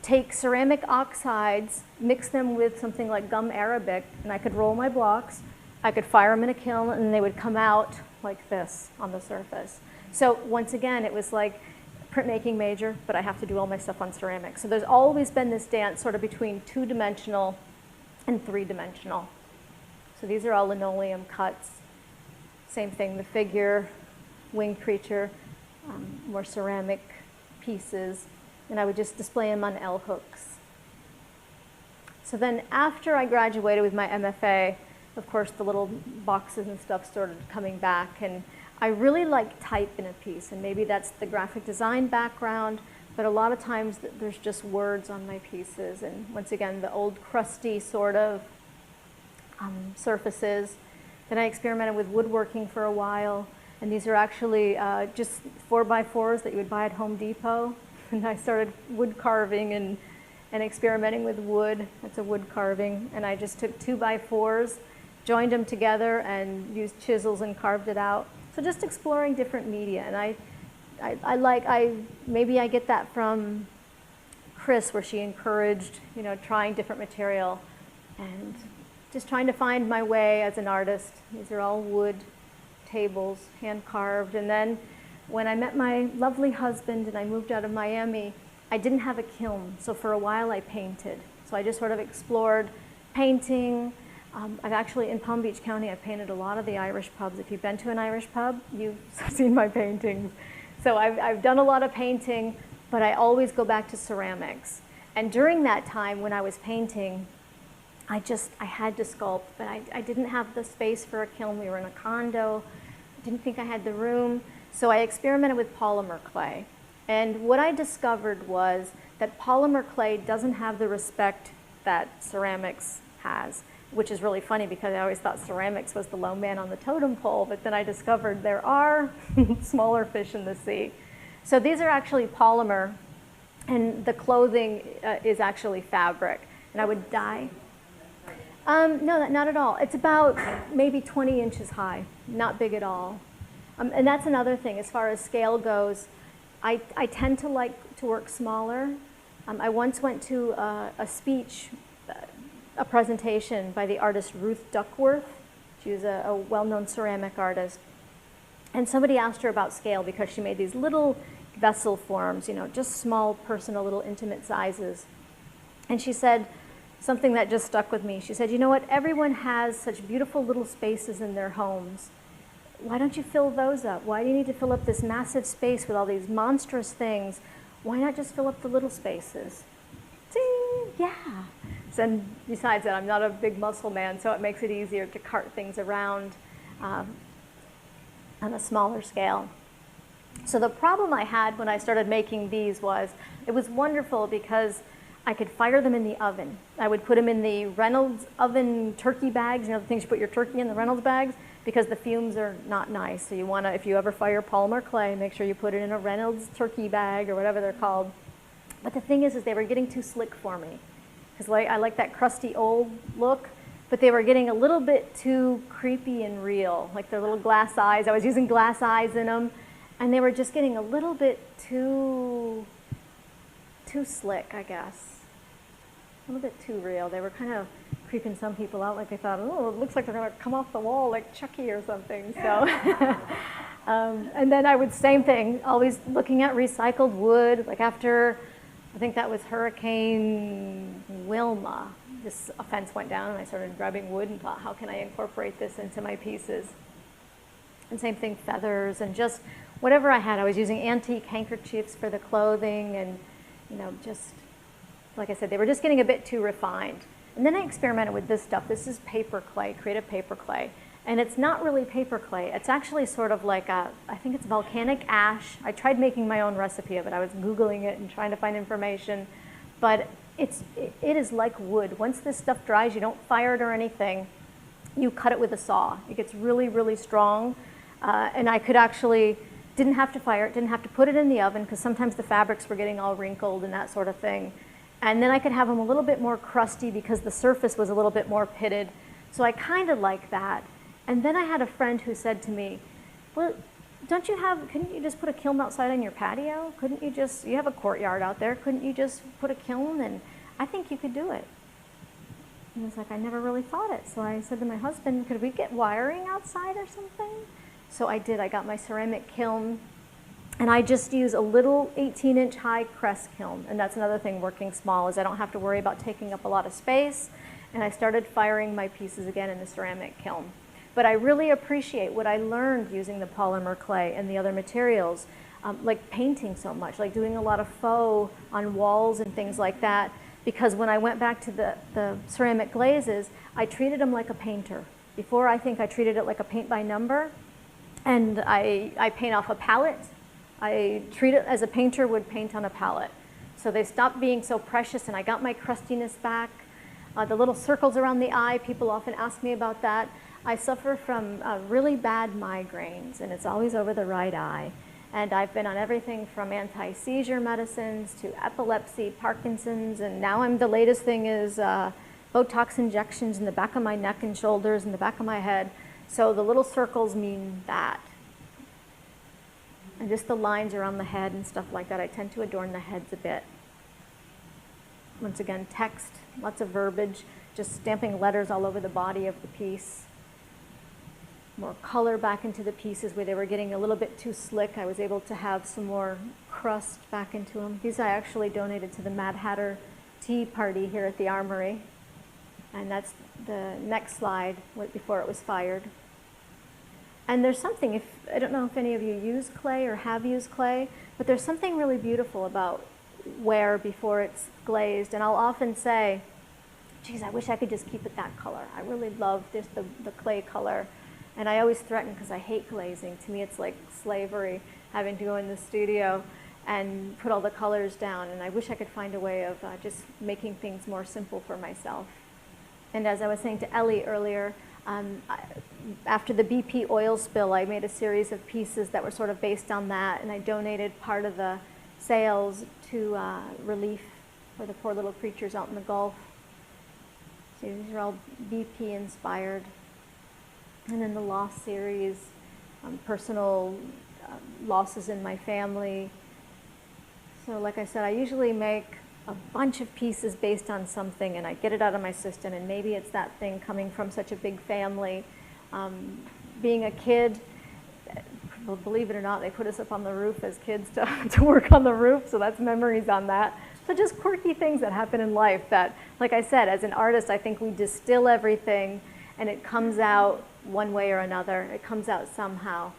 take ceramic oxides, mix them with something like gum arabic, and I could roll my blocks, I could fire them in a kiln and they would come out like this on the surface. So once again, it was like printmaking major, but I have to do all my stuff on ceramic. So there's always been this dance sort of between 2-dimensional and 3-dimensional. So these are all linoleum cuts. Same thing, the figure, winged creature, more ceramic pieces, and I would just display them on L hooks. So then after I graduated with my MFA, of course the little boxes and stuff started coming back, and I really like type in a piece, and maybe that's the graphic design background, but a lot of times there's just words on my pieces, and once again, the old crusty sort of surfaces. Then I experimented with woodworking for a while, and these are actually just 4x4s that you would buy at Home Depot. And I started wood carving and experimenting with wood. That's a wood carving. And I just took 2x4s, joined them together, and used chisels and carved it out. So just exploring different media. And maybe I get that from Chris, where she encouraged, trying different material and just trying to find my way as an artist. These are all wood tables, hand carved. And then when I met my lovely husband and I moved out of Miami, I didn't have a kiln. So for a while I painted. So I just sort of explored painting. I've actually, in Palm Beach County, I've painted a lot of the Irish pubs. If you've been to an Irish pub, you've seen my paintings. So I've done a lot of painting, but I always go back to ceramics. And during that time when I was painting, I had to sculpt, but I didn't have the space for a kiln. We were in a condo. I didn't think I had the room. So I experimented with polymer clay. And what I discovered was that polymer clay doesn't have the respect that ceramics has, which is really funny because I always thought ceramics was the low man on the totem pole, but then I discovered there are smaller fish in the sea. So these are actually polymer, and the clothing is actually fabric. And I would dye. No, not at all. It's about maybe 20 inches high, not big at all. And that's another thing, as far as scale goes, I tend to like to work smaller. I once went to a speech, a presentation by the artist Ruth Duckworth. She was a well-known ceramic artist. And somebody asked her about scale because she made these little vessel forms, just small, personal, little intimate sizes. And she said something that just stuck with me. She said, you know what, everyone has such beautiful little spaces in their homes. Why don't you fill those up? Why do you need to fill up this massive space with all these monstrous things? Why not just fill up the little spaces? Ding, yeah. And besides that, I'm not a big muscle man, so it makes it easier to cart things around on a smaller scale. So the problem I had when I started making these was, it was wonderful because I could fire them in the oven. I would put them in the Reynolds oven turkey bags, the things you put your turkey in, the Reynolds bags, because the fumes are not nice. So you want to, if you ever fire polymer clay, make sure you put it in a Reynolds turkey bag or whatever they're called. But the thing is they were getting too slick for me. Because I like that crusty old look, but they were getting a little bit too creepy and real, like their little glass eyes. I was using glass eyes in them, and they were just getting a little bit too slick, I guess. A little bit too real. They were kind of creeping some people out, like they thought, oh, it looks like they're going to come off the wall like Chucky or something. So, and then I would, same thing, always looking at recycled wood. Like after, I think that was Hurricane Wilma, this offense went down, and I started grabbing wood and thought, how can I incorporate this into my pieces? And same thing, feathers, and just whatever I had. I was using antique handkerchiefs for the clothing, and just, like I said, they were just getting a bit too refined. And then I experimented with this stuff. This is paper clay, creative paper clay. And it's not really paper clay. It's actually sort of like I think it's volcanic ash. I tried making my own recipe of it. I was Googling it and trying to find information. But it is like wood. Once this stuff dries, you don't fire it or anything. You cut it with a saw. It gets really, really strong. And I could actually, didn't have to fire it, didn't have to put it in the oven, because sometimes the fabrics were getting all wrinkled and that sort of thing. And then I could have them a little bit more crusty because the surface was a little bit more pitted. So I kind of like that. And then I had a friend who said to me, well, couldn't you just put a kiln outside on your patio? Couldn't you just, you have a courtyard out there, couldn't you just put a kiln? And I think you could do it. And it's like, I never really thought it. So I said to my husband, could we get wiring outside or something? So I did. I got my ceramic kiln, and I just use a little 18-inch high crest kiln. And that's another thing working small, is I don't have to worry about taking up a lot of space. And I started firing my pieces again in the ceramic kiln. But I really appreciate what I learned using the polymer clay and the other materials, like painting so much, like doing a lot of faux on walls and things like that. Because when I went back to the ceramic glazes, I treated them like a painter. Before, I think I treated it like a paint by number, and I paint off a palette. I treat it as a painter would paint on a palette. So they stopped being so precious, and I got my crustiness back. The little circles around the eye, people often ask me about that. I suffer from really bad migraines, and it's always over the right eye. And I've been on everything from anti-seizure medicines to epilepsy, Parkinson's, and now the latest thing is Botox injections in the back of my neck and shoulders and the back of my head. So the little circles mean that. And just the lines around the head and stuff like that. I tend to adorn the heads a bit. Once again, text, lots of verbiage, just stamping letters all over the body of the piece. More color back into the pieces where they were getting a little bit too slick. I was able to have some more crust back into them. These I actually donated to the Mad Hatter Tea Party here at the Armory. And that's the next slide before it was fired. And there's something, I don't know if any of you use clay or have used clay, but there's something really beautiful about ware before it's glazed. And I'll often say, geez, I wish I could just keep it that color. I really love this, the clay color. And I always threaten, because I hate glazing. To me, it's like slavery, having to go in the studio and put all the colors down. And I wish I could find a way of just making things more simple for myself. And as I was saying to Ellie earlier, after the BP oil spill, I made a series of pieces that were sort of based on that. And I donated part of the sales to relief for the poor little creatures out in the Gulf. So these are all BP inspired. And then the loss series, personal losses in my family. So like I said, I usually make a bunch of pieces based on something, and I get it out of my system, and maybe it's that thing coming from such a big family. Being a kid, well, believe it or not, they put us up on the roof as kids to work on the roof, so that's memories on that. So just quirky things that happen in life that, like I said, as an artist, I think we distill everything, and it comes out one way or another. It comes out somehow.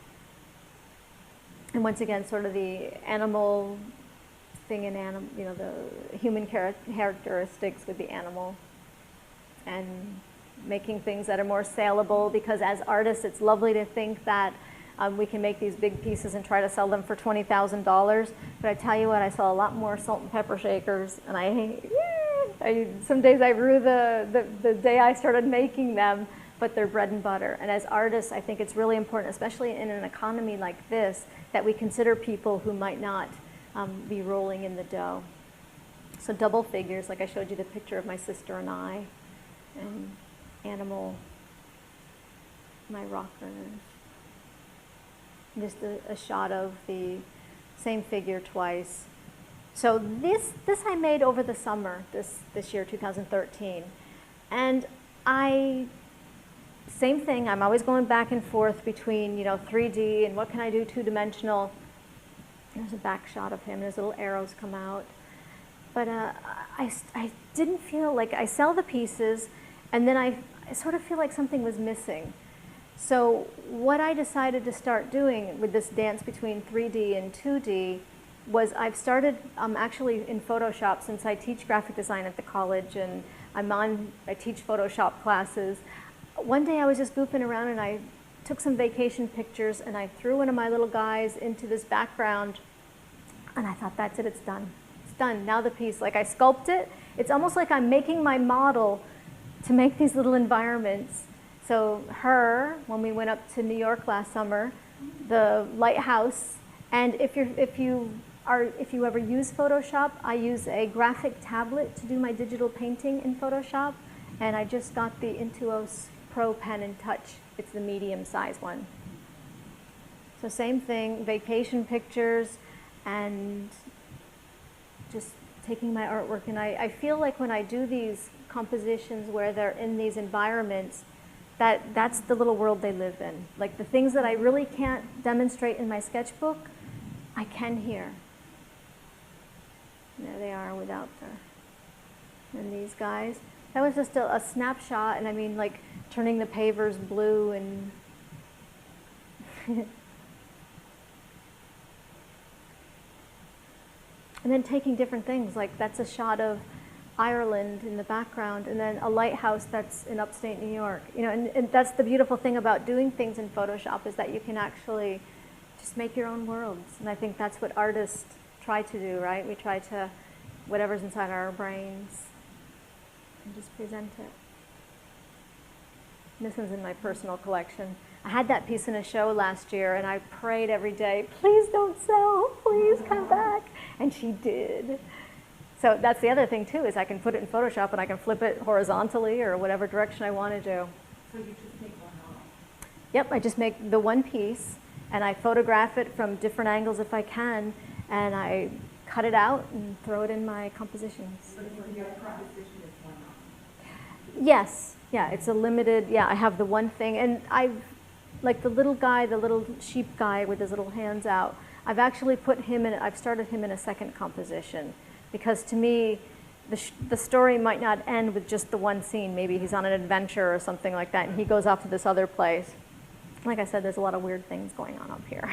And once again, sort of the animal thing in the human characteristics with the animal, and making things that are more saleable, because as artists, it's lovely to think that we can make these big pieces and try to sell them for $20,000. But I tell you what, I saw a lot more salt and pepper shakers, and some days I rue the day I started making them, but they're bread and butter. And as artists, I think it's really important, especially in an economy like this, that we consider people who might not be rolling in the dough. So double figures, like I showed you the picture of my sister and I, and animal, my rocker. Just a shot of the same figure twice. So this I made over the summer, this year, 2013. And same thing, I'm always going back and forth between 3D and what can I do two-dimensional. There's a back shot of him, and his little arrows come out. But I didn't feel like, I sell the pieces, and then I sort of feel like something was missing. So what I decided to start doing with this dance between 3D and 2D was I've started actually in Photoshop, since I teach graphic design at the college, and I teach Photoshop classes. One day I was just goofing around, and I took some vacation pictures, and I threw one of my little guys into this background, and I thought, that's it, it's done. It's done. Now the piece, like I sculpt it, it's almost like I'm making my model to make these little environments. So her, when we went up to New York last summer, the lighthouse, and if you ever use Photoshop, I use a graphic tablet to do my digital painting in Photoshop, and I just got the Intuos Pro Pen and Touch. It's the medium size one. So same thing, vacation pictures, and just taking my artwork, and I feel like when I do these compositions where they're in these environments, that's the little world they live in. Like the things that I really can't demonstrate in my sketchbook, I can here. There they are without the, and these guys. That was just a snapshot, and I mean like turning the pavers blue and and then taking different things, like that's a shot of Ireland in the background, and then a lighthouse that's in upstate New York. You know, and that's the beautiful thing about doing things in Photoshop, is that you can actually just make your own worlds. And I think that's what artists try to do, right? We try to, whatever's inside our brains, and just present it. And this one's in my personal collection. I had that piece in a show last year, and I prayed every day, please don't sell, please come back. And she did. So that's the other thing too, is I can put it in Photoshop and I can flip it horizontally or whatever direction I want to do. So you just make one off? Yep, I just make the one piece, and I photograph it from different angles if I can, and I cut it out and throw it in my compositions. But for your composition, it's one off? Yes, yeah, it's a limited, yeah, I have the one thing, and I've, like the little guy, the little sheep guy with his little hands out, I've actually put him in, I've started him in a second composition, because to me, the story might not end with just the one scene. Maybe he's on an adventure or something like that, and he goes off to this other place. Like I said, there's a lot of weird things going on up here.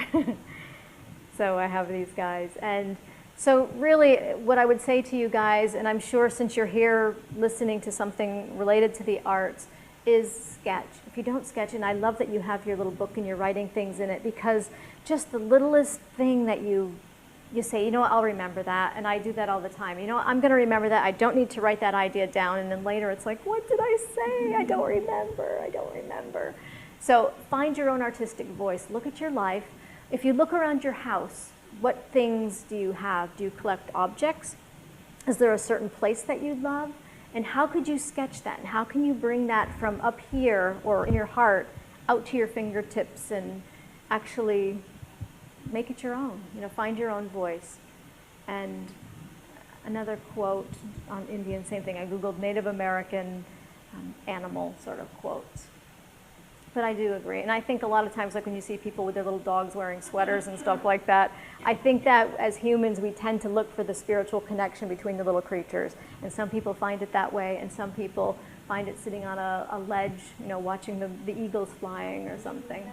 So I have these guys. And so really what I would say to you guys, and I'm sure since you're here listening to something related to the arts, is sketch. If you don't sketch, and I love that you have your little book and you're writing things in it, because just the littlest thing that you say, you know what, I'll remember that, and I do that all the time. You know what, I'm going to remember that. I don't need to write that idea down, and then later it's like, what did I say? I don't remember. I don't remember. So find your own artistic voice. Look at your life. If you look around your house, what things do you have? Do you collect objects? Is there a certain place that you love? And how could you sketch that? And how can you bring that from up here or in your heart out to your fingertips and actually make it your own? You know, find your own voice. And another quote on Indian, same thing. I Googled Native American animal sort of quotes. But I do agree. And I think a lot of times, like when you see people with their little dogs wearing sweaters and stuff like that, I think that as humans, we tend to look for the spiritual connection between the little creatures. And some people find it that way, and some people find it sitting on a ledge, you know, watching the eagles flying or something.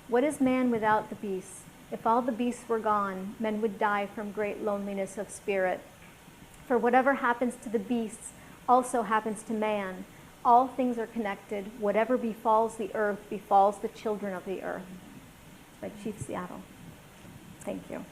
What is man without the beasts? If all the beasts were gone, men would die from great loneliness of spirit. For whatever happens to the beasts also happens to man. All things are connected. Whatever befalls the earth befalls the children of the earth. By Chief Seattle. Thank you.